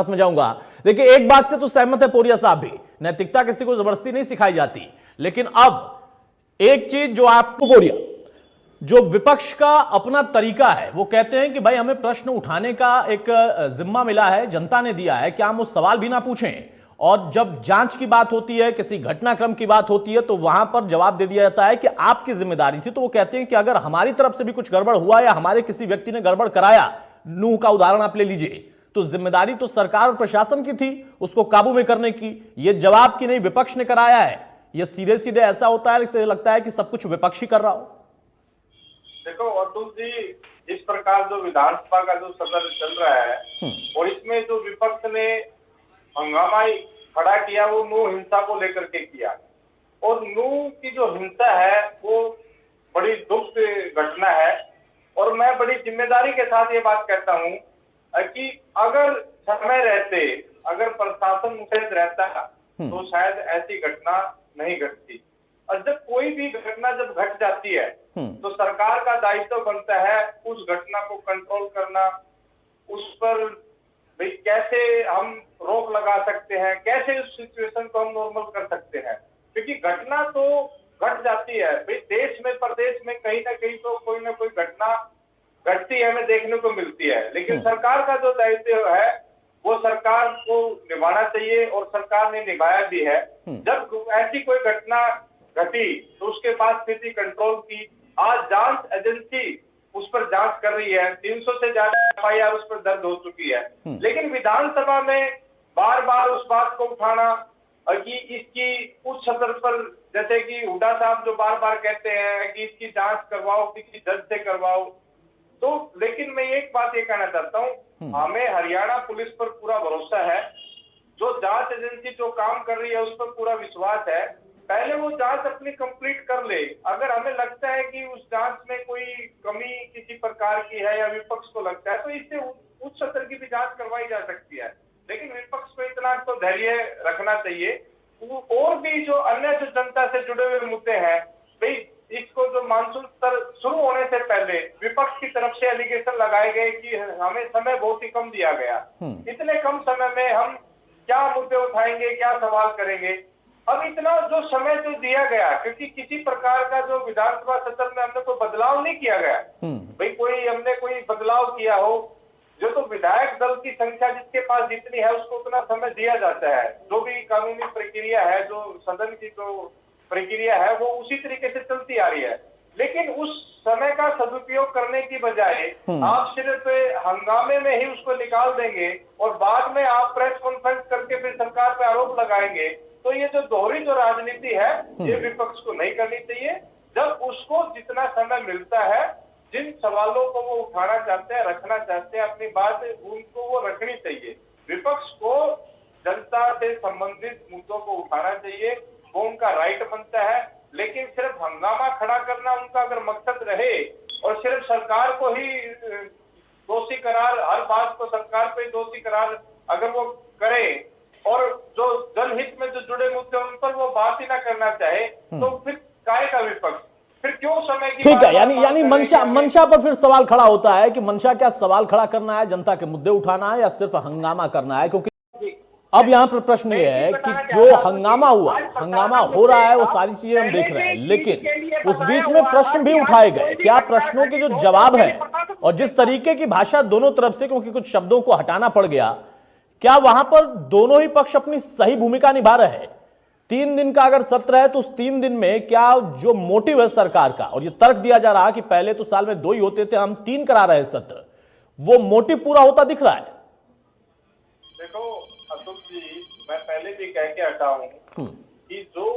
में जाऊंगा। देखिए, एक बात से तो सहमत है पोरिया साहब भी, नैतिकता किसी को जबरदस्ती नहीं सिखाई जाती, लेकिन अब एक चीज जो आपको पोरिया, जो विपक्ष का अपना तरीका है, वो कहते हैं कि भाई हमें प्रश्न उठाने का एक जिम्मा मिला है, जनता ने दिया है, क्या हम वो सवाल भी ना पूछें? और जब जांच की बात होती है, किसी घटनाक्रम की बात होती है, तो वहां पर जवाब दे दिया जाता है कि आपकी जिम्मेदारी थी। तो वो कहते हैं कि अगर हमारी तरफ से भी कुछ गड़बड़ हुआ या हमारे किसी व्यक्ति ने गड़बड़ कराया, नूह का उदाहरण आप ले लीजिए, तो जिम्मेदारी तो सरकार और प्रशासन की थी उसको काबू में करने की। ये जवाब की नहीं विपक्ष ने कराया है। ये सीधे सीधे ऐसा होता है, इससे लगता है कि सब कुछ विपक्ष ही कर रहा हो। देखो अतुल जी, इस प्रकार जो विधानसभा का जो सत्र चल रहा है और इसमें जो विपक्ष ने हंगामा खड़ा किया, वो नूह हिंसा को लेकर के किया। और नूह की जो हिंसा है वो बड़ी दुख घटना है। और मैं बड़ी जिम्मेदारी के साथ ये बात कहता हूँ कि अगर समय रहते, अगर प्रशासन मुस्तैद रहता तो शायद ऐसी घटना नहीं घटती। और जब कोई भी घटना जब घट जाती है तो सरकार का दायित्व बनता है उस घटना को कंट्रोल करना, उस पर भाई कैसे हम रोक लगा सकते हैं, कैसे उस सिचुएशन को हम नॉर्मल कर सकते हैं। क्योंकि घटना तो घट जाती है भाई, देश में प्रदेश में कहीं ना कहीं तो कोई ना कोई घटना घटती है, हमें देखने को मिलती है। लेकिन सरकार का जो दायित्व है वो सरकार को निभाना चाहिए और सरकार ने निभाया भी है। जब ऐसी कोई घटना घटी तो उसके बाद स्थिति कंट्रोल की। आज जांच एजेंसी उस पर जांच कर रही है, 300 से ज्यादा एफआईआर उस पर दर्ज हो चुकी है। लेकिन विधानसभा में बार बार उस बात को उठाना और कि इसकी उच्च सदन पर, जैसे कि हुड्डा साहब जो बार बार कहते हैं कि इसकी जांच करवाओ, किसी जज से करवाओ, तो लेकिन मैं एक बात ये कहना चाहता हूँ, हमें हरियाणा पुलिस पर पूरा भरोसा है। जो जांच एजेंसी जो काम कर रही है उस पर पूरा विश्वास है। पहले वो जांच अपनी कंप्लीट कर ले। अगर हमें लगता है कि उस जांच में कोई कमी किसी प्रकार की है या विपक्ष को लगता है तो इससे उच्च सदन की भी जांच करवाई जा सकती है। लेकिन विपक्ष को इतना तो धैर्य रखना चाहिए। और भी जो अन्य जो जनता से जुड़े हुए मुद्दे हैं भाई, इसको जो मानसून सत्र शुरू होने से पहले विपक्ष की तरफ से एलिगेशन लगाए गए कि हमें समय बहुत ही कम दिया गया, इतने कम समय में हम क्या मुद्दे उठाएंगे, क्या सवाल करेंगे। अब इतना जो समय जो दिया गया, क्योंकि किसी प्रकार का जो विधानसभा सत्र में हमने कोई बदलाव नहीं किया गया भाई, हमने कोई बदलाव किया हो जो तो विधायक दल की संख्या जिसके पास जितनी है उसको उतना समय दिया जाता है। जो भी कानूनी प्रक्रिया है, जो सदन की जो प्रक्रिया है वो उसी तरीके से चलती आ रही है। लेकिन उस समय का सदुपयोग करने की बजाय आप सिर्फ हंगामे में ही उसको निकाल देंगे और बाद में आप प्रेस कॉन्फ्रेंस करके फिर सरकार पे आरोप लगाएंगे, तो ये जो दोहरी जो राजनीति है ये विपक्ष को नहीं करनी चाहिए। जब उसको जितना समय मिलता है, जिन सवालों को वो उठाना चाहते हैं, रखना चाहते हैं अपनी बात, उनको वो रखनी चाहिए। विपक्ष को जनता से संबंधित मुद्दों को उठाना चाहिए, वो उनका राइट बनता है। लेकिन सिर्फ हंगामा खड़ा करना उनका अगर मकसद रहे और सिर्फ सरकार को ही दोषी करार, हर बात को सरकार पे दोषी करार अगर वो करे और जो जनहित में जो जुड़े मुद्दे उन पर वो बात ही ना करना चाहे, तो फिर काहे का विपक्ष, फिर क्यों समय की। ठीक है, यानी मंशा पर फिर सवाल खड़ा होता है कि मंशा क्या सवाल खड़ा करना है, जनता के मुद्दे उठाना है या सिर्फ हंगामा करना है? क्योंकि अब यहाँ पर प्रश्न ये है कि जो हंगामा हो रहा है वो सारी चीजें हम देख रहे हैं, लेकिन उस बीच में प्रश्न भी उठाए गए। क्या प्रश्नों के जो जवाब है और जिस तरीके की भाषा दोनों तरफ से, क्योंकि कुछ शब्दों को हटाना पड़ गया, क्या वहां पर दोनों ही पक्ष अपनी सही भूमिका निभा रहे हैं? 3 दिन का अगर सत्र है तो उस 3 दिन में क्या जो मोटिव है सरकार का, और ये तर्क दिया जा रहा कि पहले तो साल में 2 ही होते थे, हम 3 करा रहे सत्र, वो मोटिव पूरा होता दिख रहा है? देखो अतुल जी, मैं पहले भी कह के हटा हूं कि जो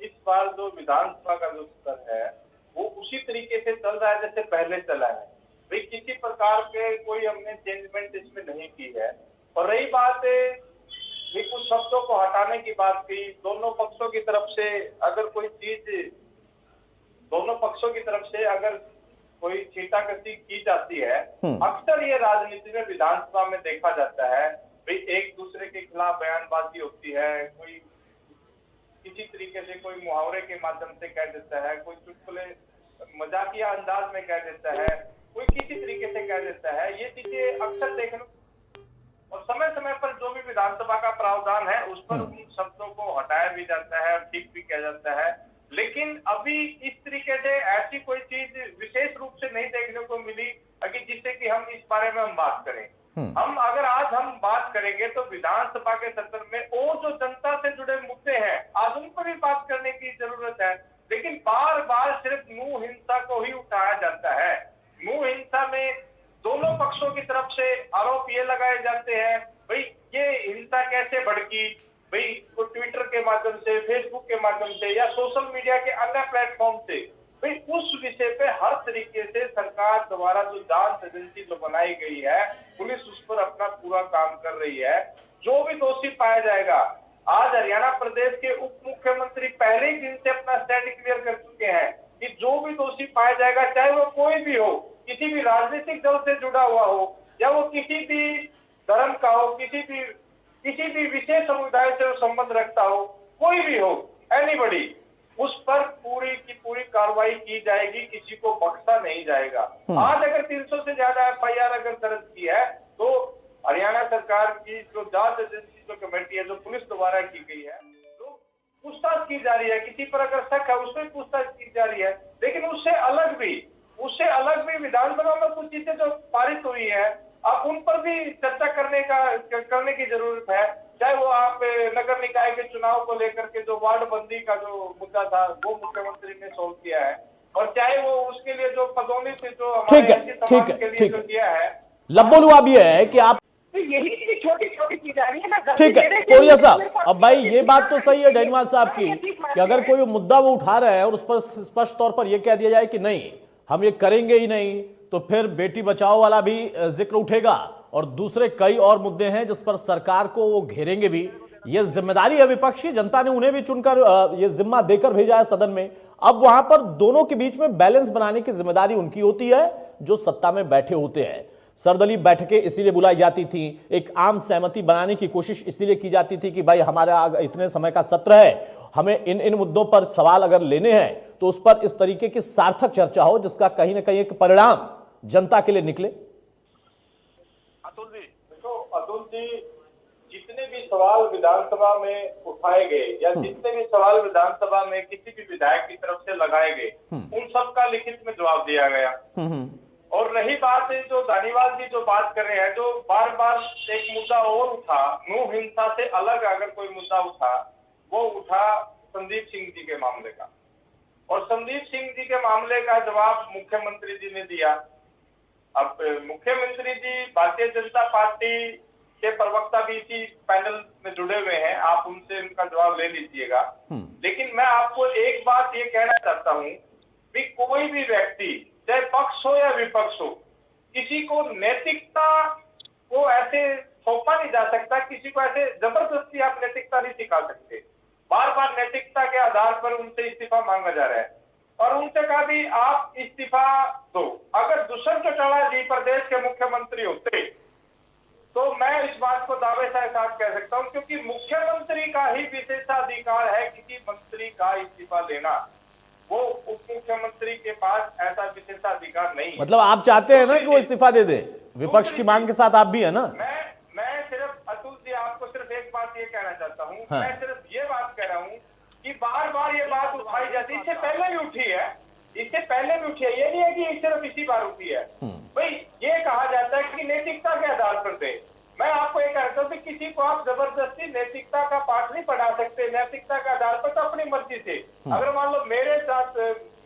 इस बार जो विधानसभा का जो सत्र है वो उसी तरीके से चल रहा है जैसे पहले चला है भाई। किसी प्रकार के कोई हमने चेंजमेंट इसमें नहीं की है। और रही बात ये कुछ शब्दों को हटाने की बात की, दोनों पक्षों की तरफ से अगर कोई चीज, दोनों पक्षों की तरफ से अगर कोई छींटाकशी की जाती है, अक्सर ये राजनीति में विधानसभा में देखा जाता है भाई, एक दूसरे के खिलाफ बयानबाजी होती है, कोई किसी तरीके से कोई मुहावरे के माध्यम से कह देता है, कोई चुटकुले मजाकिया अंदाज में कह देता है, कोई किसी तरीके से कह देता है। ये चीजें अक्सर देखने और समय समय पर जो भी विधानसभा का प्रावधान है उस पर उन शब्दों को हटाया भी जाता है, ठीक भी किया जाता है। लेकिन अभी इस तरीके से ऐसी कोई चीज विशेष रूप से नहीं देखने को मिली कि जिससे कि हम इस बारे में हम बात करें। हम अगर आज हम बात करेंगे तो विधानसभा के सत्र में वो जो जनता से जुड़े मुद्दे हैं आज उन पर भी बात करने की जरूरत है। लेकिन बार बार सिर्फ मुंह हिंसा को ही उठाया जाता है। मुंह हिंसा में दोनों पक्षों की तरफ से आरोप ये लगाए जाते हैं, भाई ये हिंसा कैसे भड़की, भाई वो ट्विटर के माध्यम से, फेसबुक के माध्यम से या सोशल मीडिया के अन्य प्लेटफॉर्म से, भाई उस विषय पे हर तरीके से सरकार द्वारा जो जांच एजेंसी जो बनाई गई है, पुलिस उस पर अपना पूरा काम कर रही है। जो भी दोषी पाया जाएगा, आज हरियाणा प्रदेश के उप मुख्यमंत्री पहले ही दिन से अपना स्टैंड क्लियर कर चुके हैं कि जो भी दोषी पाया जाएगा, चाहे वो कोई भी हो, किसी भी राजनीतिक दल से जुड़ा हुआ हो या वो किसी भी धर्म का हो, किसी भी विशेष समुदाय से संबंध रखता हो, कोई भी हो, एनीबॉडी, उस पर पूरी की पूरी कार्रवाई की जाएगी, किसी को बख्शा नहीं जाएगा। आज अगर 300 से ज्यादा एफआईआर अगर दर्ज की है तो हरियाणा सरकार की जो जांच एजेंसी जो कमेटी है जो पुलिस द्वारा की गई है, तो पूछताछ की जा रही है। किसी पर अगर शक है उस पर पूछताछ की जा रही है। लेकिन उससे अलग भी विधानसभा में कुछ चीजें जो पारित हुई है, अब उन पर भी चर्चा करने की जरूरत है। चाहे वो आप नगर निकाय के चुनाव को लेकर के जो वार्ड बंदी का जो मुद्दा था वो मुख्यमंत्री ने सोल्व किया है, और चाहे वो उसके लिए जो पदोन्नति से जो ठीक है किया है। लब्बोलू अब ये है कि आप यही छोटी छोटी चीज आ रही है ना। ठीक है कोरिया साहब, अब भाई ये बात तो सही है डेनिवाल साहब की कि अगर कोई मुद्दा वो उठा रहा है और उस पर स्पष्ट तौर पर यह कह दिया जाए कि नहीं हम ये करेंगे ही नहीं, तो फिर बेटी बचाओ वाला भी जिक्र उठेगा और दूसरे कई और मुद्दे हैं जिस पर सरकार को वो घेरेंगे भी। ये जिम्मेदारी है विपक्षी, जनता ने उन्हें भी चुनकर ये जिम्मा देकर भेजा है सदन में। अब वहां पर दोनों के बीच में बैलेंस बनाने की जिम्मेदारी उनकी होती है जो सत्ता में बैठे होते हैं। सर्वदलीय बैठकें इसीलिए बुलाई जाती थी, एक आम सहमति बनाने की कोशिश इसीलिए की जाती थी कि भाई हमारा इतने समय का सत्र है, हमें इन मुद्दों पर सवाल अगर लेने हैं तो उस पर इस तरीके की सार्थक चर्चा हो जिसका कहीं ना कहीं एक परिणाम जनता के लिए निकले। अतुल जी, जितने भी सवाल विधानसभा में उठाए गए या जितने भी सवाल विधानसभा में किसी भी विधायक की तरफ से लगाए गए, उन सब का लिखित में जवाब दिया गया। और रही बात है जो धानीवाल जी जो बात कर रहे हैं, जो बार बार एक मुद्दा और उठा, मुंह हिंसा से अलग अगर कोई मुद्दा उठा, वो उठा संदीप सिंह जी के मामले का। और संदीप सिंह जी के मामले का जवाब मुख्यमंत्री जी ने दिया। अब मुख्यमंत्री जी भारतीय जनता पार्टी के प्रवक्ता भी इसी पैनल में जुड़े हुए हैं, आप उनसे उनका जवाब ले लीजिएगा। लेकिन मैं आपको एक बात ये कहना चाहता हूँ कि कोई भी व्यक्ति चाहे पक्ष हो या विपक्ष हो, किसी को नैतिकता को ऐसे सौंपा नहीं जा सकता, किसी को ऐसे जबरदस्ती आप नैतिकता नहीं सिखा सकते। बार बार नैतिकता के आधार पर उनसे इस्तीफा मांगा जा रहा है और उनसे कहा भी आप इस्तीफा दो। अगर दुष्यंत चौटाला जी प्रदेश के मुख्यमंत्री होते तो मैं इस बात को दावे से साथ कह सकता हूं, क्योंकि मुख्यमंत्री का ही विशेषाधिकार है किसी मंत्री का इस्तीफा देना। वो उप मुख्यमंत्री के पास ऐसा विशेषाधिकार नहीं है। मतलब आप चाहते हैं ना कि वो इस्तीफा दे दे, विपक्ष की मांग के साथ आप भी है ना। मैं सिर्फ अतुल जी आपको सिर्फ एक बात ये कहना चाहता हूँ, हाँ। मैं सिर्फ ये बात कह रहा हूँ कि बार बार ये बात उठाई जाती है, इससे पहले भी उठी है, ये नहीं है कि सिर्फ इसी बार उठी है। भाई ये कहा जाता है कि नैतिकता के आधार पर दे। मैं आपको ये कहता हूँ कि किसी को आप जबरदस्ती नैतिकता का पाठ नहीं पढ़ा सकते। नैतिकता के आधार पर तो अपनी मर्जी से, अगर मान लो मेरे साथ,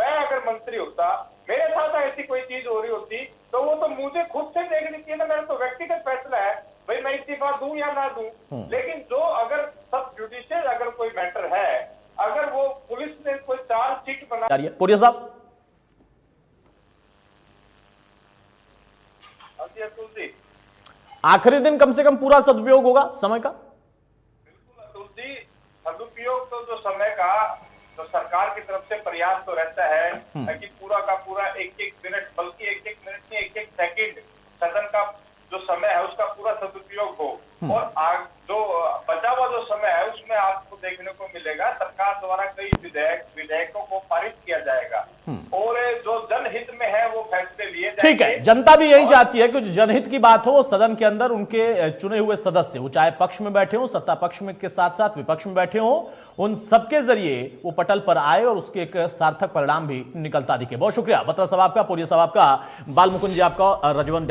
मैं अगर मंत्री होता, मेरे साथ ऐसी कोई चीज हो रही होती तो वो तो मुझे खुद से देखनी चाहिए ना, मेरा तो व्यक्तिगत फैसला है भाई मैं इस्तीफा दूं या ना दूं। लेकिन जो अगर सब जुडिशियल अगर कोई मैटर है, अगर वो पुलिस ने कोई चार्जशीट बना। पोरिया साहब, अतुल जी, आखिरी दिन कम से कम पूरा सदुपयोग होगा समय का। बिल्कुल अतुल जी, सदुपयोग तो जो समय का तो सरकार की तरफ से प्रयास तो रहता है कि पूरा का पूरा एक एक मिनट, बल्कि एक एक मिनट नहीं एक एक सेकंड सदन का जो समय है उसका पूरा सदुपयोग हो। और जो बचा हुआ जो समय है उसमें आपको देखने को मिलेगा सरकार द्वारा कई विधेयकों को पारित किया जाएगा। और जो जनहित में है वो फैसले लिए ठीक है, जाएंगे। जनता भी यही चाहती है कि जो जनहित की बात हो, सदन के अंदर उनके चुने हुए सदस्य, वो चाहे पक्ष में बैठे हो, सत्ता पक्ष में के साथ साथ विपक्ष में बैठे हो, उन सबके जरिए वो पटल पर आए और उसके एक सार्थक परिणाम भी निकलता दिखे। बहुत शुक्रिया बत्रा साहब आपका, पोरिया साहब आपका, बाल मुकुंद जी आपका, रजवन